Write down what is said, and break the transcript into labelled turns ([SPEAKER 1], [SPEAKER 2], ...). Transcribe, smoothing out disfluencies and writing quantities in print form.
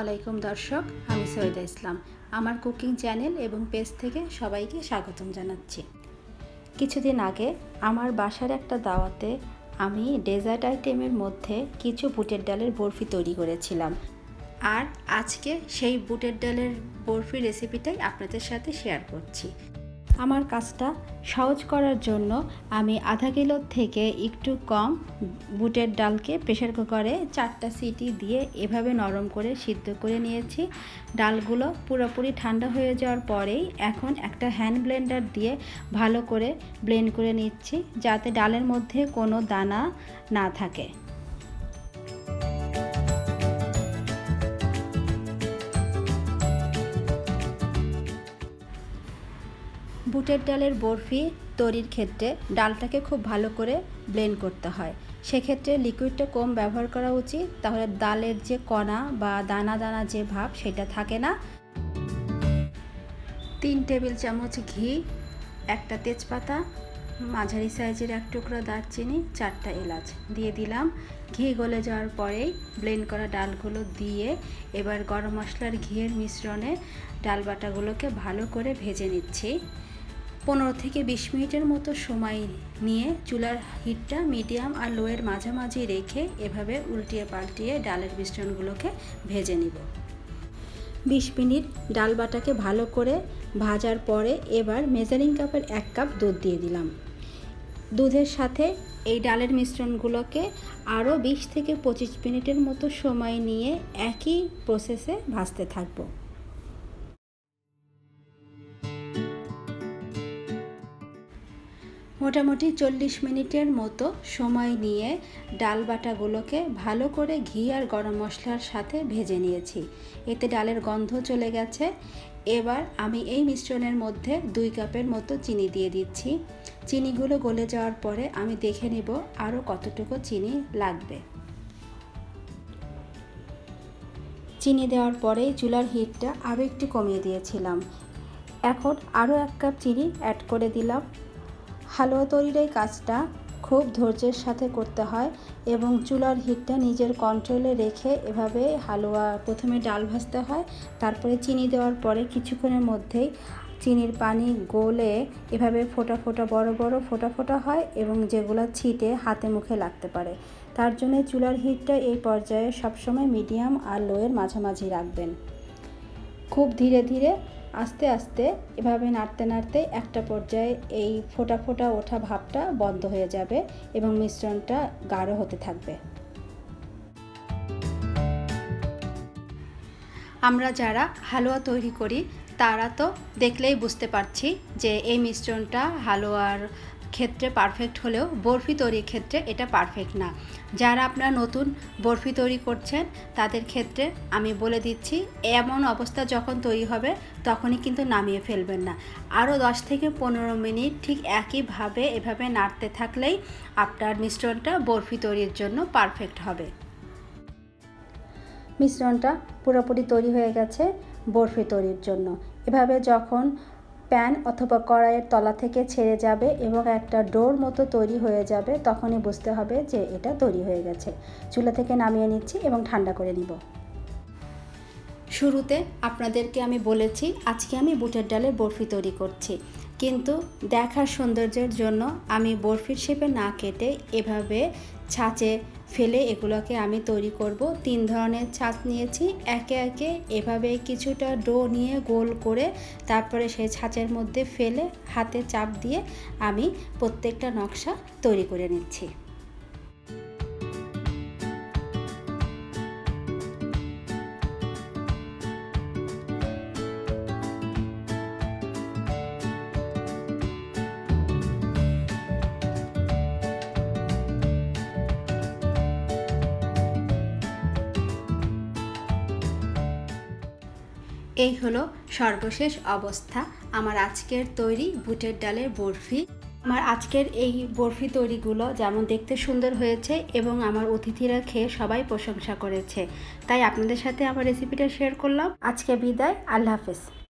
[SPEAKER 1] আলাইকুম দর্শক, আমি সৈয়দা ইসলাম। আমার কুকিং চ্যানেল এবং পেজ থেকে সবাইকে স্বাগতম জানাচ্ছি। কিছুদিন আগে আমার বাসার একটা দাওয়াতে আমি ডেজার্ট আইটেমের মধ্যে কিছু বুটের ডালের বরফি তৈরি করেছিলাম, আর আজকে সেই বুটের ডালের বরফি রেসিপিটাই আপনাদের সাথে শেয়ার করছি। আমার কাজটা সহজ করার জন্য আমি আধা কিলোর থেকে একটু কম বুটের ডালকে প্রেসার কুকারে 4টা সিটি দিয়ে এভাবে নরম করে সিদ্ধ করে নিয়েছি। ডালগুলো পুরোপুরি ঠান্ডা হয়ে যাওয়ার পরেই এখন একটা হ্যান্ড ব্লেন্ডার দিয়ে ভালো করে ব্লেন্ড করে নিচ্ছি, যাতে ডালের মধ্যে কোনো দানা না থাকে। বুটের ডালের বরফি তৈরির ক্ষেত্রে ডালটাকে খুব ভালো করে ব্লেন্ড করতে হয়। সেক্ষেত্রে লিকুইডটা কম ব্যবহার করা উচিত, তাহলে ডালের যে কণা বা দানা দানা যে ভাব সেটা থাকে না। 3 টেবিল চামচ ঘি, একটা তেজপাতা, মাঝারি সাইজের 1 টুকরা দারচিনি, 4টা এলাচ দিয়ে দিলাম। ঘি গলে যাওয়ার পরেই ব্লেন্ড করা ডালগুলো দিয়ে এবার গরম মশলার ঘিয়ের মিশ্রণে ডাল বাটাগুলোকে ভালো করে ভেজে নিচ্ছি। 15 থেকে 20 মিনিটের মতো সময় নিয়ে চুলার হিটটা মিডিয়াম আর লোয়ের মাঝামাঝি রেখে এভাবে উল্টিয়ে পাল্টিয়ে ডালের মিশ্রণগুলোকে ভেজে নিব। 20 মিনিট ডাল বাটাকে ভালো করে ভাজার পরে এবার মেজারিং কাপের 1 কাপ দুধ দিয়ে দিলাম। দুধের সাথে এই ডালের মিশ্রণগুলোকে আরও 20 থেকে 25 মিনিটের মতো সময় নিয়ে একই প্রসেসে ভাজতে থাকবো। মোটামুটি 40 মিনিটের মতো সময় নিয়ে ডাল বাটাগুলোকে ভালো করে ঘি আর গরম মশলার সাথে ভেজে নিয়েছি। এতে ডালের গন্ধ চলে গেছে। এবার আমি এই মিশ্রণের মধ্যে 2 কাপের মতো চিনি দিয়ে দিচ্ছি। চিনিগুলো গলে যাওয়ার পরে আমি দেখে নেব আরও কতটুকু চিনি লাগবে। চিনি দেওয়ার পরেই চুলার হিটটা আরও একটু কমিয়ে দিয়েছিলাম। এখন আরও 1 কাপ চিনি অ্যাড করে দিলাম। হালুয়া তৈরির এই কাজটা খুব ধৈর্যের সাথে করতে হয় এবং চুলার হিটটা নিজের কন্ট্রোলে রেখে এভাবে হালুয়া প্রথমে ডাল ভাজতে হয়, তারপরে চিনি দেওয়ার পরে কিছুক্ষণের মধ্যেই চিনির পানি গলে এভাবে ফোঁটা ফোঁটা বড় বড় ফোঁটা ফোঁটা হয় এবং যেগুলো ছিটে হাতে মুখে লাগতে পারে। তার জন্য চুলার হিটটা এই পর্যায়ে সবসময় মিডিয়াম আর লোয়ের মাঝামাঝি রাখবেন। খুব ধীরে ধীরে আস্তে আস্তে এভাবে নাড়তে নাড়তে একটা পর্যায়ে এই ফোঁটা ফোঁটা ওঠা ভাবটা বন্ধ হয়ে যাবে এবং মিশ্রণটা গাঢ় হতে থাকবে। আমরা যারা হালুয়া তৈরি করি তারা তো দেখলেই বুঝতে পারছি যে এই মিশ্রণটা হালুয়ার ক্ষেত্রে পারফেক্ট হলেও বরফি তৈরির ক্ষেত্রে এটা পারফেক্ট না। যারা আপনারা নতুন বরফি তৈরি করছেন তাদের ক্ষেত্রে আমি বলে দিচ্ছি, এমন অবস্থা যখন তৈরি হবে তখনই কিন্তু নামিয়ে ফেলবেন না। আরও 10 থেকে 15 মিনিট ঠিক একইভাবে এভাবে নাড়তে থাকলেই আপনার মিশ্রণটা বরফি তৈরির জন্য পারফেক্ট হবে। মিশ্রণটা পুরোপুরি তৈরি হয়ে গেছে বরফি তৈরির জন্য। এভাবে যখন প্যান অথবা কড়াইয়ের তলা থেকে ছেড়ে যাবে এবং একটা ডোর মতো তৈরি হয়ে যাবে, তখনই বুঝতে হবে যে এটা তৈরি হয়ে গেছে। চুলা থেকে নামিয়ে নিচ্ছি এবং ঠান্ডা করে নিব। শুরুতে আপনাদেরকে আমি বলেছি আজকে আমি বুটের ডালের বরফি তৈরি করছি, কিন্তু দেখার সৌন্দর্যের জন্য আমি বরফির শেপে না কেটে এভাবে ছাঁচে ফেলে এগুলোকে আমি তৈরি করব। 3 ধরনের ছাঁচ নিয়েছি। একে একে এভাবে কিছুটা ডো নিয়ে গোল করে তারপরে সেই ছাঁচের মধ্যে ফেলে হাতে চাপ দিয়ে আমি প্রত্যেকটা নকশা তৈরি করে নিচ্ছি। এই হলো সর্বশেষ অবস্থা আমার আজকের তৈরি বুটের ডালের বরফি। আমার আজকের এই বরফি তৈরিগুলো যেমন দেখতে সুন্দর হয়েছে এবং আমার অতিথিরা খেয়ে সবাই প্রশংসা করেছে, তাই আপনাদের সাথে আমার রেসিপিটা শেয়ার করলাম। আজকে বিদায়, আল্লাহ হাফেজ।